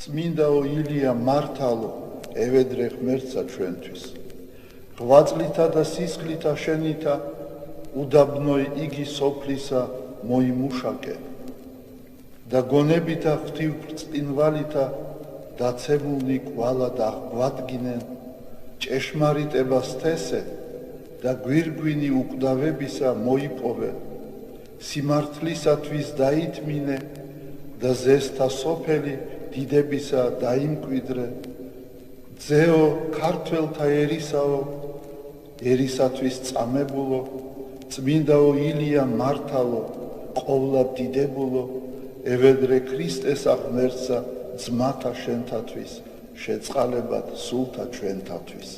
წმინდაო ილია მართალო ევედრე ღმერთსა ჩვენთვის ღვაწლითა და სისხლითა შენითა უდაბნოი იგი სოფლისა მოიმუშაკე და გონებითა ღვთივბრწყინვალითა დაცემულნი კვალა დაღვადგინენ ჭეშმარიტებას თესე და გვირგვინი უკვდავებისა მოიპოვე სიმართლისათვის დაითმინე და ზესთა სოფელი დიდებისა დაიმკვიდრე ძეო ქართველთა ერისაო ერისათვის წამებულო წმინდაო ილია მართალო ყოვლად დიდებულო ევედრე ქრისტესა ღმერთსა ძმათა შენთათვის შეწყალებად სულთა ჩვენთათვის